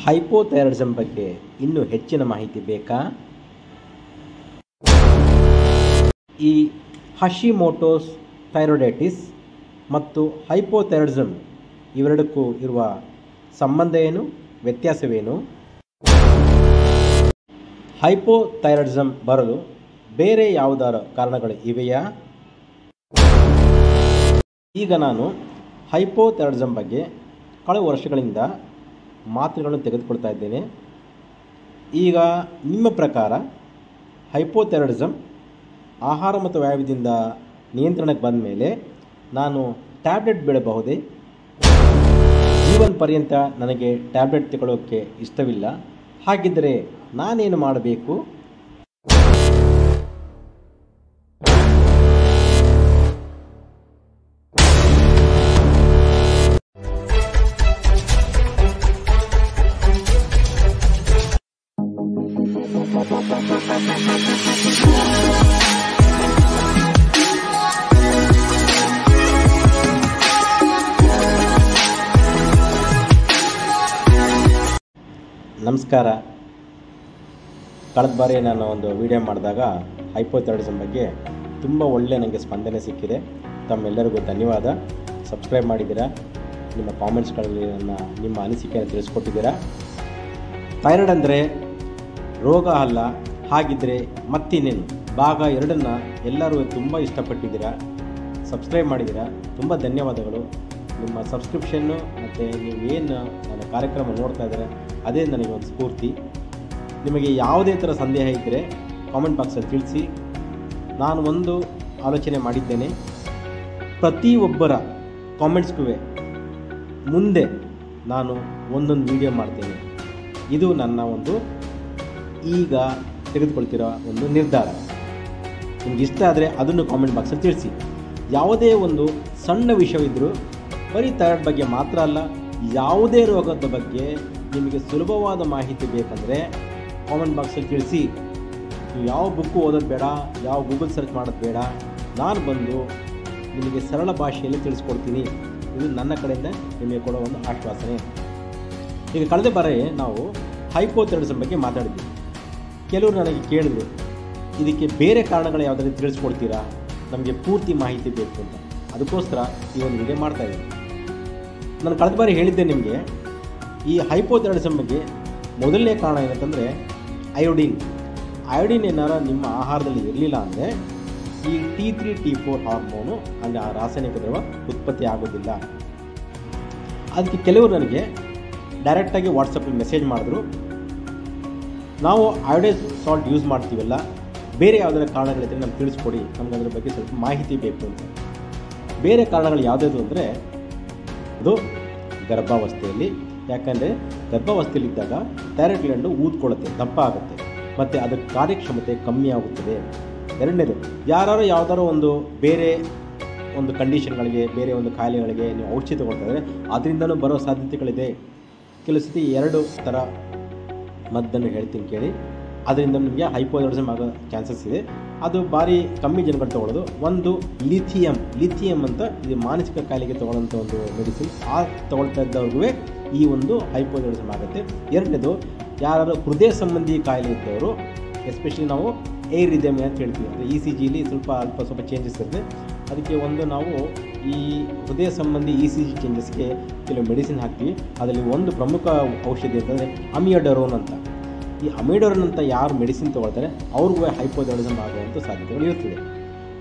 Hypothyroidism ಬಗ್ಗೆ ಇನ್ನೂ ಹೆಚ್ಚಿನ ಮಾಹಿತಿ ಬೇಕಾ? ಈ ಹಶಿಮೋಟೋಸ್ ಥೈರಾಯ್ಡೈಟಿಸ್ ಮತ್ತು ಹೈಪೋಥೈರಾಯ್ಡಿಸಮ್ ಇವೆರಡಕ್ಕೂ ಇರುವ ಸಂಬಂಧ ಏನು, ವ್ಯತ್ಯಾಸವೇನು? ಹೈಪೋಥೈರಾಯ್ಡಿಸಮ್ ಬರಲು ಬೇರೆ ಯಾವುದಾರ ಕಾರಣಗಳು ಇವೆಯಾ? ಈಗ ನಾನು ಹೈಪೋಥೈರಾಯ್ಡಿಸಮ್ ಬಗ್ಗೆ ಕಳೆದ ವರ್ಷಗಳಿಂದ ಮಾತ್ರೆಗಳನ್ನು ತೆಗೆದುಕೊಳ್ತಾ ಇದ್ದೇನೆ. ಈಗ ನಿಮ್ಮ ಪ್ರಕಾರ ಹೈಪೋಥೈರಾಯ್ಡಿಸಮ್ ಆಹಾರ ಮತ್ತು ವ್ಯಾಯಾಮದಿಂದ ನಿಯಂತ್ರಣಕ್ಕೆ ಬಂದ ಮೇಲೆ ನಾನು ಟ್ಯಾಬ್ಲೆಟ್ ಬಿಡಬಹುದೇ? ಜೀವನ ಪರ್ಯಂತ ನನಗೆ ಟ್ಯಾಬ್ಲೆಟ್ ತಗೊಳ್ಳೋಕ್ಕೆ ಇಷ್ಟವಿಲ್ಲ. ಹಾಗಿದ್ದರೆ ನಾನೇನು ಮಾಡಬೇಕು? ನಮಸ್ಕಾರ. ಕಳೆದ ಬಾರಿ ನಾನು ಒಂದು ವಿಡಿಯೋ ಮಾಡಿದಾಗ ಹೈಪೋಥೈರಾಯ್ಡಿಸಮ್ ಬಗ್ಗೆ ತುಂಬ ಒಳ್ಳೆ ನನಗೆ ಸ್ಪಂದನೆ ಸಿಕ್ಕಿದೆ. ತಮ್ಮೆಲ್ಲರಿಗೂ ಧನ್ಯವಾದ. ಸಬ್ಸ್ಕ್ರೈಬ್ ಮಾಡಿದ್ದೀರಾ, ನಿಮ್ಮ ಕಾಮೆಂಟ್ಸ್ಗಳಲ್ಲಿ ನಿಮ್ಮ ಅನಿಸಿಕೆಯನ್ನು ತಿಳಿಸ್ಕೊಟ್ಟಿದ್ದೀರಾ. ಥೈರಾಯ್ಡ್ ಅಂದರೆ ರೋಗ ಅಲ್ಲ. ಹಾಗಿದ್ದರೆ ಮತ್ತಿನ್ನೇನು? ಭಾಗ 2 ಎಲ್ಲರೂ ತುಂಬ ಇಷ್ಟಪಟ್ಟಿದ್ದೀರಾ, ಸಬ್ಸ್ಕ್ರೈಬ್ ಮಾಡಿದ್ದೀರಾ. ತುಂಬ ಧನ್ಯವಾದಗಳು. ನಿಮ್ಮ ಸಬ್ಸ್ಕ್ರಿಪ್ಷನ್ನು ಮತ್ತು ನೀವೇನು ನನ್ನ ಕಾರ್ಯಕ್ರಮ ನೋಡ್ತಾ ಇದ್ದಾರೆ ಅದೇ ನನಗೆ ಒಂದು ಸ್ಫೂರ್ತಿ. ನಿಮಗೆ ಯಾವುದೇ ಥರ ಸಂದೇಹ ಇದ್ದರೆ ಕಾಮೆಂಟ್ ಬಾಕ್ಸಲ್ಲಿ ತಿಳಿಸಿ. ನಾನು ಒಂದು ಆಲೋಚನೆ ಮಾಡಿದ್ದೇನೆ, ಪ್ರತಿಯೊಬ್ಬರ ಕಾಮೆಂಟ್ಸ್ಗೂ ಮುಂದೆ ನಾನು ಒಂದೊಂದು ವಿಡಿಯೋ ಮಾಡ್ತೇನೆ. ಇದು ನನ್ನ ಒಂದು ಈಗ ತೆಗೆದುಕೊಳ್ತಿರೋ ಒಂದು ನಿರ್ಧಾರ. ನಿಮ್ಗೆ ಇಷ್ಟ ಆದರೆ ಅದನ್ನು ಕಾಮೆಂಟ್ ಬಾಕ್ಸಲ್ಲಿ ತಿಳಿಸಿ. ಯಾವುದೇ ಒಂದು ಸಣ್ಣ ವಿಷಯವಿದ್ದರೂ ಬರೀ ಥೈರಾಯ್ಡ್ ಬಗ್ಗೆ ಮಾತ್ರ ಅಲ್ಲ, ಯಾವುದೇ ರೋಗದ ಬಗ್ಗೆ ನಿಮಗೆ ಸುಲಭವಾದ ಮಾಹಿತಿ ಬೇಕಂದರೆ ಕಾಮೆಂಟ್ ಬಾಕ್ಸಲ್ಲಿ ತಿಳಿಸಿ. ನೀವು ಯಾವ ಬುಕ್ಕು ಓದೋದು ಬೇಡ, ಯಾವ ಗೂಗಲ್ ಸರ್ಚ್ ಮಾಡೋದು ಬೇಡ, ನಾನು ಬಂದು ನಿಮಗೆ ಸರಳ ಭಾಷೆಯಲ್ಲಿ ತಿಳಿಸ್ಕೊಡ್ತೀನಿ. ಇದು ನನ್ನ ಕಡೆಯಿಂದ ನಿಮಗೆ ಕೊಡೋ ಒಂದು ಆಶ್ವಾಸನೆ. ಈಗ ಕಳೆದ ಬಾರಿ ನಾವು ಹೈಪೋಥೈರಾಯ್ಡಿಸಮ್ ಬಗ್ಗೆ ಮಾತಾಡಿದ್ವಿ. ಕೆಲವರು ನನಗೆ ಕೇಳಿದ್ರು, ಇದಕ್ಕೆ ಬೇರೆ ಕಾರಣಗಳು ಯಾವುದಾದ್ರೂ ತಿಳಿಸ್ಕೊಡ್ತೀರಾ, ನಮಗೆ ಪೂರ್ತಿ ಮಾಹಿತಿ ಬೇಕು ಅಂತ. ಅದಕ್ಕೋಸ್ಕರ ಈ ಒಂದು ವಿಡಿಯೋ ಮಾಡ್ತಾಯಿದ್ದೀನಿ. ನಾನು ಕಳೆದ ಬಾರಿ ಹೇಳಿದ್ದೆ ನಿಮಗೆ, ಈ ಹೈಪೋಥೈರಾಯ್ಡಿಸಮ್ ಬಗ್ಗೆ ಮೊದಲನೇ ಕಾರಣ ಏನಂತಂದರೆ ಅಯೋಡಿನ್ ಏನಾರ ನಿಮ್ಮ ಆಹಾರದಲ್ಲಿ ಇರಲಿಲ್ಲ ಅಂದರೆ ಈ T3, T4 ಹಾರ್ಮೋನು ಅಂದರೆ ಆ ರಾಸಾಯನಿಕ ದ್ರವ ಉತ್ಪತ್ತಿ ಆಗೋದಿಲ್ಲ. ಅದಕ್ಕೆ ಕೆಲವರು ನನಗೆ ಡೈರೆಕ್ಟಾಗಿ ವಾಟ್ಸಪ್ಪಲ್ಲಿ ಮೆಸೇಜ್ ಮಾಡಿದ್ರು, ನಾವು ಅಯೋಡೈಸ್ ಸಾಲ್ಟ್ ಯೂಸ್ ಮಾಡ್ತೀವಲ್ಲ, ಬೇರೆ ಯಾವುದಾದ್ರು ಕಾರಣಗಳಿದ್ದರೆ ನಮ್ಗೆ ತಿಳಿಸ್ಕೊಡಿ, ನಮ್ಗೆ ಅದ್ರ ಬಗ್ಗೆ ಸ್ವಲ್ಪ ಮಾಹಿತಿ ಬೇಕು ಅಂತ. ಬೇರೆ ಕಾರಣಗಳು ಯಾವುದಾದ್ರು ಅಂದರೆ ಅದು ಗರ್ಭಾವಸ್ಥೆಯಲ್ಲಿ. ಯಾಕಂದರೆ ಗರ್ಭಾವಸ್ಥೆಯಲ್ಲಿದ್ದಾಗ ಥೈರಾಯ್ಡ್ ಗ್ಲ್ಯಾಂಡು ಊದ್ಕೊಳ್ಳುತ್ತೆ, ದಪ್ಪ ಆಗುತ್ತೆ, ಮತ್ತು ಅದರ ಕಾರ್ಯಕ್ಷಮತೆ ಕಮ್ಮಿ ಆಗುತ್ತದೆ. ಎರಡನೇದು, ಯಾವ್ದಾರೋ ಒಂದು ಬೇರೆ ಒಂದು ಕಂಡೀಷನ್ಗಳಿಗೆ, ಬೇರೆ ಒಂದು ಕಾಯಿಲೆಗಳಿಗೆ ನೀವು ಔಷಧಿ ತಗೊಳ್ತಾ ಇದ್ದರೆ ಅದರಿಂದನೂ ಬರೋ ಸಾಧ್ಯತೆಗಳಿದೆ. ಕೆಲವು ಸತಿ 2 ಥರ ಮದ್ದನ್ನು ಹೇಳ್ತೀನಿ ಕೇಳಿ. ಅದರಿಂದ ನಿಮಗೆ ಹೈಪೋಥೈರಾಯ್ಡಿಸಮ್ ಆಗೋ ಚಾನ್ಸಸ್ ಇದೆ. ಅದು ಭಾರಿ ಕಮ್ಮಿ ಜನಗಳು ತೊಗೊಳ್ಳೋದು. ಒಂದು ಲಿಥಿಯಮ್ ಅಂತ, ಇದು ಮಾನಸಿಕ ಕಾಯಿಲೆಗೆ ತೊಗೊಳ್ಳೋಂಥ ಒಂದು ಮೆಡಿಸಿನ್. ಆ ತೊಗೊಳ್ತಾ ಇದ್ದವ್ರಿಗೂ ಈ ಒಂದು ಹೈಪೋಥೈರಾಯ್ಡಿಸಮ್ ಆಗುತ್ತೆ. ಎರಡನೇದು, ಯಾರು ಹೃದಯ ಸಂಬಂಧಿ ಕಾಯಿಲೆ ಇದ್ದವರು, ಎಸ್ಪೆಷಲಿ ನಾವು ಏರಿದೆಮಿ ಅಂತ ಹೇಳ್ತೀವಿ, ಅಂದರೆ ECGಲಿ ಸ್ವಲ್ಪ ಚೇಂಜಸ್ ಇರುತ್ತೆ. ಅದಕ್ಕೆ ಒಂದು ನಾವು ಈ ಹೃದಯ ಸಂಬಂಧಿ ECG ಚೇಂಜಸ್ಗೆ ಕೆಲವು ಮೆಡಿಸಿನ್ ಹಾಕ್ತೀವಿ. ಅದರಲ್ಲಿ ಒಂದು ಪ್ರಮುಖ ಔಷಧಿ ಅಂತಂದರೆ ಅಮಿಯೋಡರೋನ್ ಅಂತ. ಈ ಅಮಿಯೋಡರೋನ್ ಅಂತ ಯಾರು ಮೆಡಿಸಿನ್ ತೊಗೊಳ್ತಾರೆ ಅವ್ರಿಗೂ ಹೈಪೋಥೈರಾಯ್ಡಿಸಮ್ ಆಗುವಂಥ ಸಾಧ್ಯತೆಗಳು ಇರ್ತದೆ.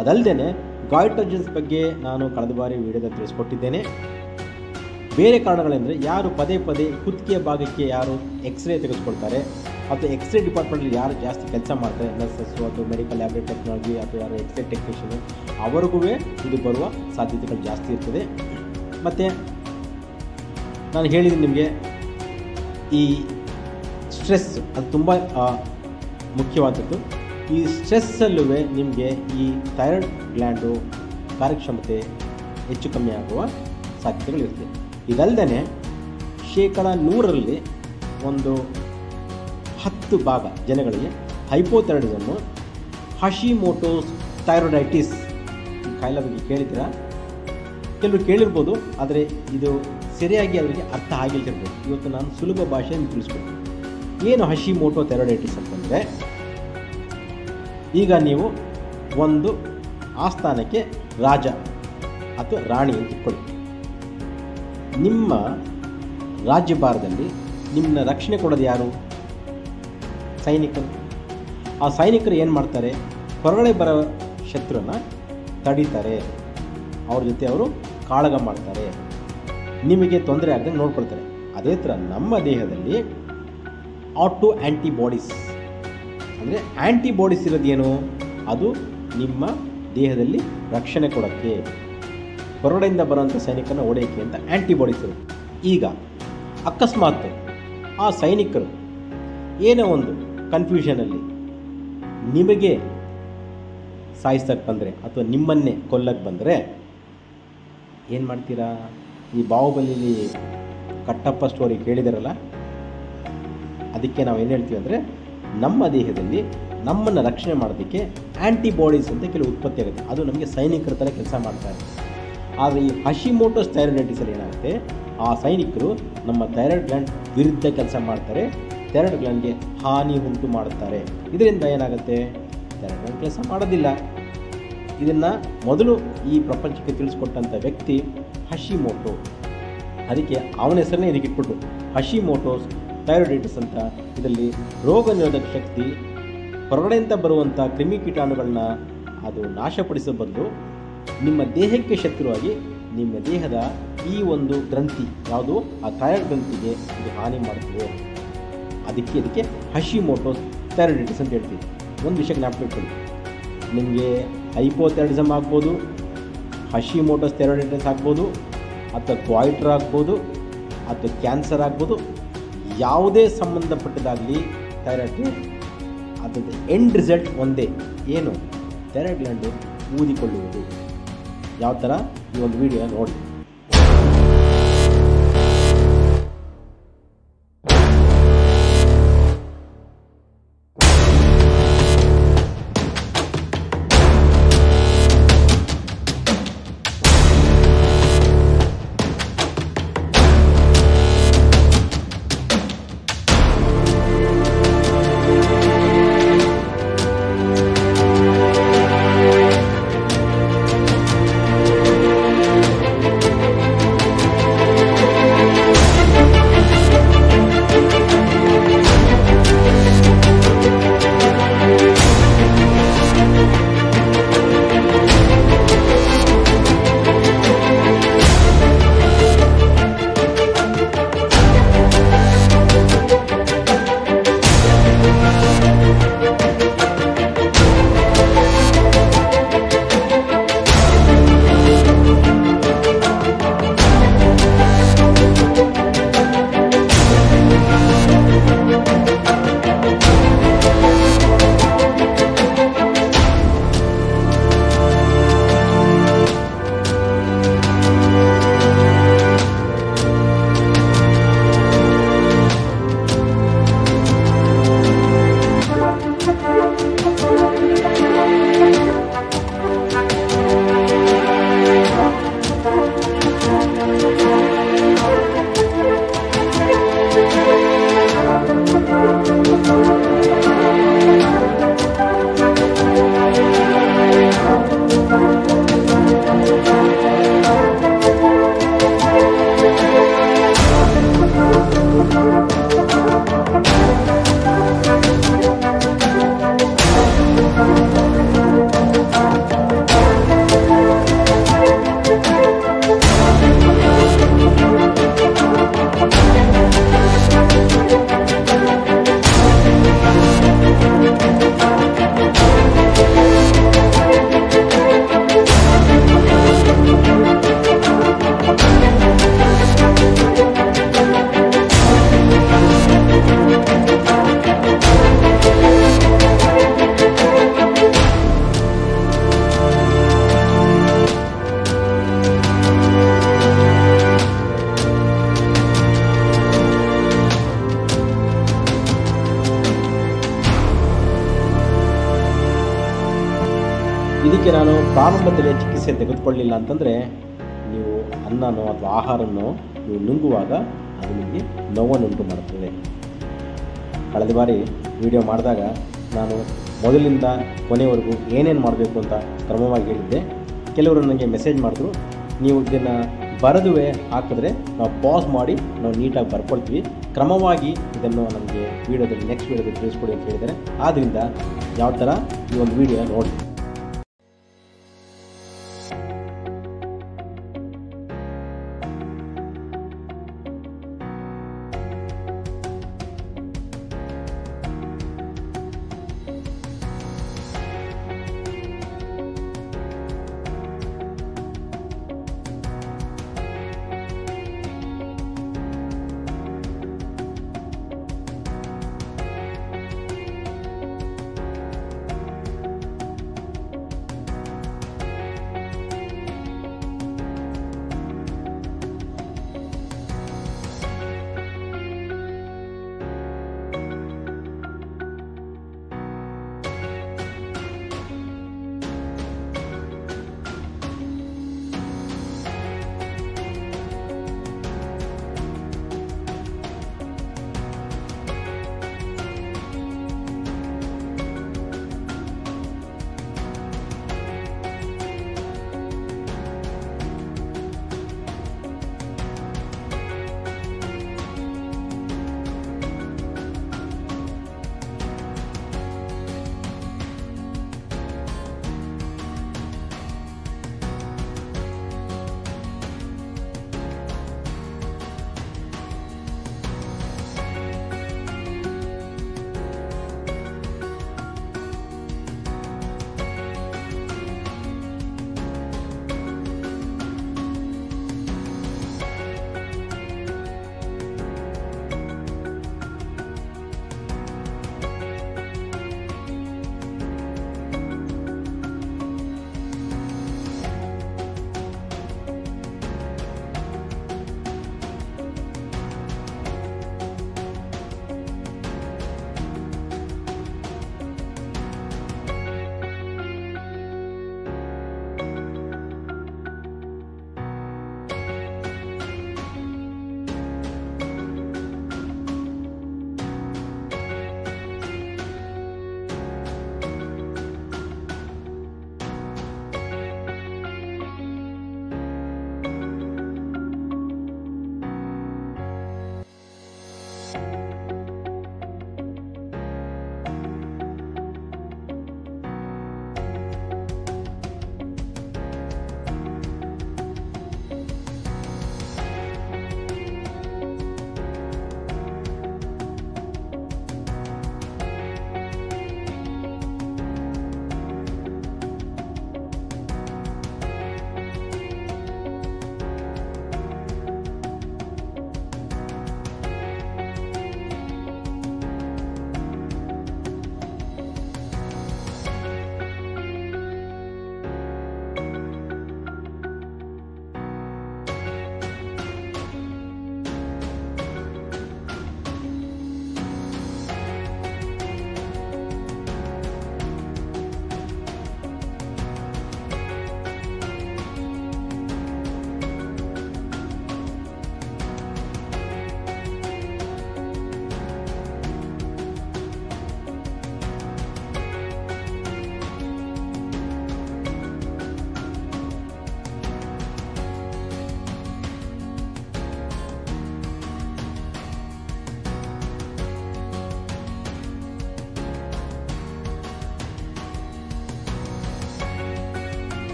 ಅದಲ್ಲದೆ ಗಾಯ್ಟೋಜನ್ಸ್ ಬಗ್ಗೆ ನಾನು ಕಳೆದ ಬಾರಿ ವಿಡಿಯೋದಲ್ಲಿ ತಿಳಿಸ್ಕೊಟ್ಟಿದ್ದೇನೆ. ಬೇರೆ ಕಾರಣಗಳೆಂದರೆ ಯಾರು ಪದೇ ಕುತ್ತಿಗೆಯ ಭಾಗಕ್ಕೆ ಯಾರು ಎಕ್ಸ್ರೇ ತೆಗೆದುಕೊಳ್ತಾರೆ, ಅಥವಾ ಎಕ್ಸ್ರೇ ಡಿಪಾರ್ಟ್ಮೆಂಟಲ್ಲಿ ಯಾರು ಜಾಸ್ತಿ ಕೆಲಸ ಮಾಡ್ತಾರೆ, ನರ್ಸಸ್ಸು ಅಥವಾ ಮೆಡಿಕಲ್ ಲ್ಯಾಬ್ರೇಟರಿ ಟೆಕ್ನಾಲಜಿ ಅಥವಾ ಯಾರು ಎಕ್ಸ್ರೇ ಟೆಕ್ನಿಷಿಯನು, ಅವರಿಗೂ ಇದು ಬರುವ ಸಾಧ್ಯತೆಗಳು ಜಾಸ್ತಿ ಇರ್ತದೆ. ಮತ್ತು ನಾನು ಹೇಳಿದ್ದೀನಿ ನಿಮಗೆ, ಈ ಸ್ಟ್ರೆಸ್ ಅದು ತುಂಬ ಮುಖ್ಯವಾದದ್ದು. ಈ ಸ್ಟ್ರೆಸ್ಸಲ್ಲೂ ನಿಮಗೆ ಈ ಥೈರಾಯ್ಡ್ ಗ್ಲ್ಯಾಂಡು ಕಾರ್ಯಕ್ಷಮತೆ ಹೆಚ್ಚು ಕಮ್ಮಿ ಆಗುವ ಸಾಧ್ಯತೆಗಳಿರ್ತದೆ. ಇದಲ್ಲದೆ 100ರಲ್ಲಿ ಒಂದು 10 ಭಾಗ ಜನಗಳಿಗೆ ಹೈಪೋಥೈರಾಯ್ಡಿಸಮ್ಮು ಹಶಿಮೋಟೋಸ್ ಥೈರಾಯ್ಡೈಟಿಸ್ ಈ ಕಾಯಿಲೆ ಬಗ್ಗೆ ಕೇಳಿದ್ದೀರಾ? ಕೆಲವರು ಕೇಳಿರ್ಬೋದು, ಆದರೆ ಇದು ಸರಿಯಾಗಿ ಅವರಿಗೆ ಅರ್ಥ ಆಗಿಲ್ತಿರ್ಬೇಕು. ಇವತ್ತು ನಾನು ಸುಲಭ ಭಾಷೆಯನ್ನು ತಿಳಿಸ್ಬೇಕು. ಏನು ಹಶಿಮೋಟೋ ಥೈರಾಯ್ಡೈಟಿಸ್ ಅಂತಂದರೆ, ಈಗ ನೀವು ಒಂದು ಆಸ್ಥಾನಕ್ಕೆ ರಾಜ ಅಥವಾ ರಾಣಿ ಅಂತ ಇಟ್ಕೊಳ್ಳಿ. ನಿಮ್ಮ ರಾಜ್ಯಭಾರದಲ್ಲಿ ನಿಮ್ಮನ್ನ ರಕ್ಷಣೆ ಕೊಡೋದು ಯಾರು? ಸೈನಿಕರು. ಆ ಸೈನಿಕರು ಏನು ಮಾಡ್ತಾರೆ? ಹೊರಗಡೆ ಬರೋ ಶತ್ರುನ ತಡೀತಾರೆ, ಅವ್ರ ಜೊತೆ ಅವರು ಕಾಳಗ ಮಾಡ್ತಾರೆ, ನಿಮಗೆ ತೊಂದರೆ ಆಗದಂಗೆ ನೋಡ್ಕೊಳ್ತಾರೆ. ಅದೇ ಥರ ನಮ್ಮ ದೇಹದಲ್ಲಿ ಆಟೋ ಆ್ಯಂಟಿಬಾಡೀಸ್ ಅಂದರೆ ಆ್ಯಂಟಿಬಾಡೀಸ್ ಇರೋದೇನು? ಅದು ನಿಮ್ಮ ದೇಹದಲ್ಲಿ ರಕ್ಷಣೆ ಕೊಡೋಕ್ಕೆ, ಹೊರಗಡೆಯಿಂದ ಬರೋಂಥ ಸೈನಿಕರನ್ನ ಹೊಡೆಯೋಕ್ಕೆ ಅಂತ ಆ್ಯಂಟಿಬಾಡೀಸ್ ಇರುತ್ತೆ. ಈಗ ಅಕಸ್ಮಾತ್ ಆ ಸೈನಿಕರು ಏನೋ ಒಂದು ಕನ್ಫ್ಯೂಷನಲ್ಲಿ ನಿಮಗೆ ಸಾಯಿಸಕ್ಕೆ ಬಂದರೆ ಅಥವಾ ನಿಮ್ಮನ್ನೇ ಕೊಲ್ಲಕ್ಕೆ ಬಂದರೆ ಏನು ಮಾಡ್ತೀರಾ? ಈ ಬಾಹುಬಲಿಲಿ ಕಟ್ಟಪ್ಪ ಸ್ಟೋರಿ ಕೇಳಿದಾರಲ್ಲ, ಅದಕ್ಕೆ ನಾವು ಏನು ಹೇಳ್ತೀವಿ ಅಂದರೆ, ನಮ್ಮ ದೇಹದಲ್ಲಿ ನಮ್ಮನ್ನು ರಕ್ಷಣೆ ಮಾಡೋದಕ್ಕೆ ಆ್ಯಂಟಿಬಾಡೀಸ್ ಅಂತ ಕೆಲವು ಉತ್ಪತ್ತಿ ಆಗುತ್ತೆ. ಅದು ನಮಗೆ ಸೈನಿಕರ ಥರ ಕೆಲಸ ಮಾಡ್ತಾರೆ. ಆದರೆ ಈ ಹಶಿಮೋಟೋಸ್ ಥೈರಾಯ್ಡೈಟಿಸಲ್ಲಿ ಏನಾಗುತ್ತೆ? ಆ ಸೈನಿಕರು ನಮ್ಮ ಥೈರಾಯ್ಡ್ ಗ್ಲ್ಯಾಂಡ್ ವಿರುದ್ಧ ಕೆಲಸ ಮಾಡ್ತಾರೆ, ಥೈರಾಯ್ಡ್ ಗ್ಲ್ಯಾಂಡ್ಗೆ ಹಾನಿ ಉಂಟು ಮಾಡುತ್ತಾರೆ. ಇದರಿಂದ ಏನಾಗುತ್ತೆ? ಥೈರಾಯ್ಡ್ ಗ್ಲ್ಯಾಂಡ್ ಕೆಲಸ ಮಾಡೋದಿಲ್ಲ. ಇದನ್ನು ಮೊದಲು ಈ ಪ್ರಪಂಚಕ್ಕೆ ತಿಳಿಸ್ಕೊಟ್ಟಂಥ ವ್ಯಕ್ತಿ ಹಶಿಮೋಟೋ. ಅದಕ್ಕೆ ಅವನ ಹೆಸರನ್ನೇ ಇದಕ್ಕೆ ಇಟ್ಬಿಟ್ಟು ಹಶಿಮೋಟೋಸ್ ಥೈರಾಯ್ಡೈಟಿಸ್ ಅಂತ. ಇದರಲ್ಲಿ ರೋಗ ನಿರೋಧಕ ಶಕ್ತಿ, ಹೊರಗಡೆಯಿಂದ ಬರುವಂಥ ಕ್ರಿಮಿಕೀಟಾಣುಗಳನ್ನ ಅದು ನಾಶಪಡಿಸೋ ಬದಲು ನಿಮ್ಮ ದೇಹಕ್ಕೆ ಶತ್ರುವಾಗಿ ನಿಮ್ಮ ದೇಹದ ಈ ಒಂದು ಗ್ರಂಥಿ ಯಾವುದು, ಆ ಥೈರಾಯ್ಡ್ ಗ್ರಂಥಿಗೆ ಇದು ಹಾನಿ ಮಾಡುತ್ತದೆ. ಇದಕ್ಕೆ ಹಶಿಮೋಟೋಸ್ ಥೈರಾಯ್ಡೈಟಿಸ್ ಅಂತ ಹೇಳ್ತೀವಿ. ಒಂದು ವಿಷಯ ಜ್ಞಾಪಕ ಇಟ್ಕೊಳ್ಳಿ, ನಿಮಗೆ ಹೈಪೋಥೈರಾಯ್ಡಿಸಮ್ ಆಗ್ಬೋದು, ಹಶಿಮೋಟೋಸ್ ಥೈರಾಯ್ಡೈಟಿಸ್ ಆಗ್ಬೋದು, ಅಥವಾ ಗ್ವಾಯ್ಟರ್ ಆಗ್ಬೋದು, ಅಥವಾ ಕ್ಯಾನ್ಸರ್ ಆಗ್ಬೋದು. ಯಾವುದೇ ಸಂಬಂಧಪಟ್ಟದಾಗಲಿ ಥೈರಾಯ್ಡ್ಗೆ ಅದರದ್ದು ಎಂಡ್ ರಿಸಲ್ಟ್ ಒಂದೇ. ಏನು? ಥೈರಾಯ್ಡ್ ಗ್ಲ್ಯಾಂಡು ಊದಿಕೊಳ್ಳುವುದು. ಯಾವ ಥರ? ಈ ಒಂದು ವಿಡಿಯೋ ನೋಡಿ. ಇದಕ್ಕೆ ನಾನು ಪ್ರಾರಂಭದಲ್ಲಿ ಚಿಕಿತ್ಸೆ ತೆಗೆದುಕೊಳ್ಳಲಿಲ್ಲ ಅಂತಂದರೆ ನೀವು ಅನ್ನನೋ ಅಥವಾ ಆಹಾರನೋ ನೀವು ನುಂಗುವಾಗ ಅದು ನಿಮಗೆ ನೋವನ್ನುಂಟು ಮಾಡುತ್ತದೆ. ಕಳೆದ ಬಾರಿ ವಿಡಿಯೋ ಮಾಡಿದಾಗ ನಾನು ಮೊದಲಿಂದ ಕೊನೆಯವರೆಗೂ ಏನೇನು ಮಾಡಬೇಕು ಅಂತ ಕ್ರಮವಾಗಿ ಹೇಳಿದ್ದೆ. ಕೆಲವರು ನನಗೆ ಮೆಸೇಜ್ ಮಾಡಿದ್ರು, ನೀವು ಇದನ್ನು ಬರೆದುವೆ ಹಾಕಿದ್ರೆ ನಾವು ಪಾಸ್ ಮಾಡಿ ನಾವು ನೀಟಾಗಿ ಬರ್ಕೊಳ್ತೀವಿ, ಕ್ರಮವಾಗಿ ಇದನ್ನು ನಮಗೆ ವೀಡಿಯೋದಲ್ಲಿ ನೆಕ್ಸ್ಟ್ ವೀಡಿಯೋದಲ್ಲಿ ತಿಳಿಸ್ಕೊಡಿ ಅಂತ ಹೇಳಿದ್ದಾರೆ. ಆದ್ದರಿಂದ ಯಾವ ಥರ ಈ ಒಂದು ವಿಡಿಯೋ ನೋಡಿ.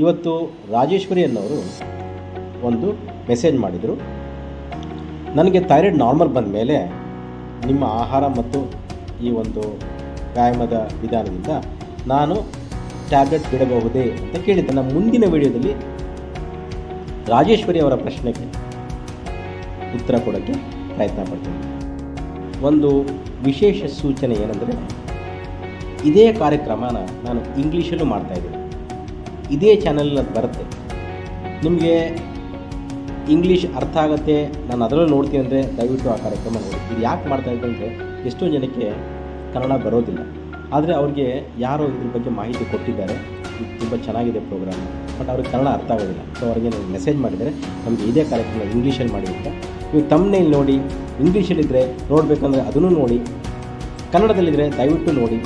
ಇವತ್ತು ರಾಜೇಶ್ವರಿ ಅನ್ನೋರು ಒಂದು ಮೆಸೇಜ್ ಮಾಡಿದರು. ನನಗೆ ಥೈರಾಯ್ಡ್ ನಾರ್ಮಲ್ ಬಂದ ಮೇಲೆ ನಿಮ್ಮ ಆಹಾರ ಮತ್ತು ಈ ಒಂದು ವ್ಯಾಯಾಮದ ವಿಧಾನದಿಂದ ನಾನು ಟ್ಯಾಬ್ಲೆಟ್ ಬಿಡಬಹುದೇ ಅಂತ ಕೇಳಿದ್ದೆ. ನಾನು ಮುಂದಿನ ವಿಡಿಯೋದಲ್ಲಿ ರಾಜೇಶ್ವರಿ ಅವರ ಪ್ರಶ್ನೆಗೆ ಉತ್ತರ ಕೊಡೋಕ್ಕೆ ಪ್ರಯತ್ನ ಪಡ್ತೀನಿ. ಒಂದು ವಿಶೇಷ ಸೂಚನೆ ಏನೆಂದರೆ, ಇದೇ ಕಾರ್ಯಕ್ರಮನ ನಾನು ಇಂಗ್ಲೀಷಲ್ಲೂ ಮಾಡ್ತಾಯಿದ್ದೀನಿ. ಇದೇ ಚಾನಲ್ ಅದು ಬರುತ್ತೆ. ನಿಮಗೆ ಇಂಗ್ಲೀಷ್ ಅರ್ಥ ಆಗುತ್ತೆ, ನಾನು ಅದರಲ್ಲೂ ನೋಡ್ತೀನಿ ಅಂದರೆ ದಯವಿಟ್ಟು ಆ ಕಾರ್ಯಕ್ರಮ ನೋಡಿ. ಇದು ಯಾಕೆ ಮಾಡ್ತಾಯಿದ್ದೆ ಅಂದರೆ ಎಷ್ಟೊಂದು ಜನಕ್ಕೆ ಕನ್ನಡ ಬರೋದಿಲ್ಲ, ಆದರೆ ಅವ್ರಿಗೆ ಯಾರೋ ಇದ್ರ ಬಗ್ಗೆ ಮಾಹಿತಿ ಕೊಟ್ಟಿದ್ದಾರೆ, ಇದು ತುಂಬ ಚೆನ್ನಾಗಿದೆ ಪ್ರೋಗ್ರಾಮ್, ಬಟ್ ಅವ್ರಿಗೆ ಕನ್ನಡ ಅರ್ಥ ಆಗೋದಿಲ್ಲ. ಸೊ ಅವ್ರಿಗೆ ನಾನು ಮೆಸೇಜ್ ಮಾಡಿದರೆ ನಮಗೆ ಇದೇ ಕಾರ್ಯಕ್ರಮ ಇಂಗ್ಲೀಷಲ್ಲಿ ಮಾಡಿ ಅಂತ. ನೀವು ತಮ್ಮನೇಲಿ ನೋಡಿ, ಇಂಗ್ಲೀಷಲ್ಲಿದ್ದರೆ ನೋಡಬೇಕಂದ್ರೆ ಅದನ್ನು ನೋಡಿ, ಕನ್ನಡದಲ್ಲಿದ್ದರೆ ದಯವಿಟ್ಟು ನೋಡಿ.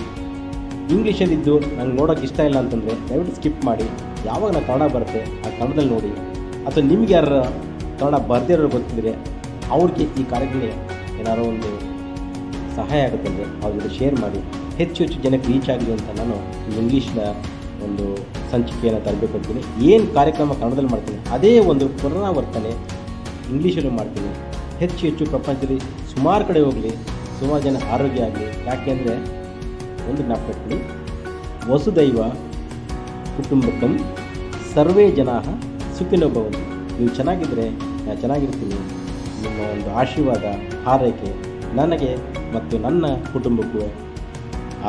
ಇಂಗ್ಲೀಷಲ್ಲಿದ್ದು ನಂಗೆ ನೋಡೋಕ್ಕೆ ಇಷ್ಟ ಇಲ್ಲ ಅಂತಂದರೆ ದಯವಿಟ್ಟು ಸ್ಕಿಪ್ ಮಾಡಿ. ಯಾವಾಗ ನಾನು ಕನ್ನಡ ಬರುತ್ತೆ ಆ ಕನ್ನಡದಲ್ಲಿ ನೋಡಿ. ಅಥವಾ ನಿಮ್ಗೆ ಯಾರು ಕನ್ನಡ ಬರ್ದಿರೋರು ಗೊತ್ತಿದ್ರೆ ಅವ್ರಿಗೆ ಈ ಕಾರ್ಯಕ್ರಮ ಏನಾರೋ ಒಂದು ಸಹಾಯ ಆಗುತ್ತೆ ಅಂದರೆ ಅವ್ರ ಜೊತೆ ಶೇರ್ ಮಾಡಿ, ಹೆಚ್ಚು ಹೆಚ್ಚು ಜನಕ್ಕೆ ರೀಚ್ ಆಗಲಿ ಅಂತ ನಾನು ಇಂಗ್ಲೀಷ್ನ ಒಂದು ಸಂಚಿಕೆಯನ್ನು ತರಬೇಕು ಅಂತೀನಿ. ಏನು ಕಾರ್ಯಕ್ರಮ ಕನ್ನಡದಲ್ಲಿ ಮಾಡ್ತೀನಿ ಅದೇ ಒಂದು ಪುನರಾವರ್ತನೆ ಇಂಗ್ಲೀಷಲ್ಲೂ ಮಾಡ್ತೀನಿ. ಹೆಚ್ಚು ಹೆಚ್ಚು ಪ್ರಪಂಚದಲ್ಲಿ ಸುಮಾರು ಕಡೆ ಹೋಗಲಿ, ಸುಮಾರು ಜನ ಆರೋಗ್ಯ ಆಗಲಿ. ಯಾಕೆಂದರೆ ಒಂದು ಜ್ಞಾಪಕದಲ್ಲಿ ವಸುದೈವ ಕುಟುಂಬಕಂ ಸರ್ವೇ ಜನಾಃ ಸುಖಿನೋ ಭವಂತು. ನೀವು ಚೆನ್ನಾಗಿದ್ದರೆ ನಾನು ಚೆನ್ನಾಗಿರ್ತೀನಿ. ನಿಮ್ಮ ಒಂದು ಆಶೀರ್ವಾದ, ಹಾರೈಕೆ ನನಗೆ ಮತ್ತು ನನ್ನ ಕುಟುಂಬಕ್ಕೂ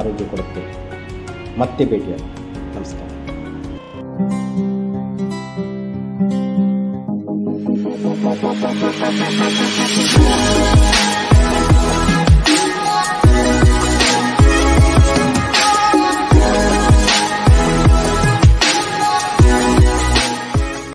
ಆರೋಗ್ಯ ಕೊಡುತ್ತೆ. ಮತ್ತೆ ಭೇಟಿಯಾಗ. ನಮಸ್ಕಾರ.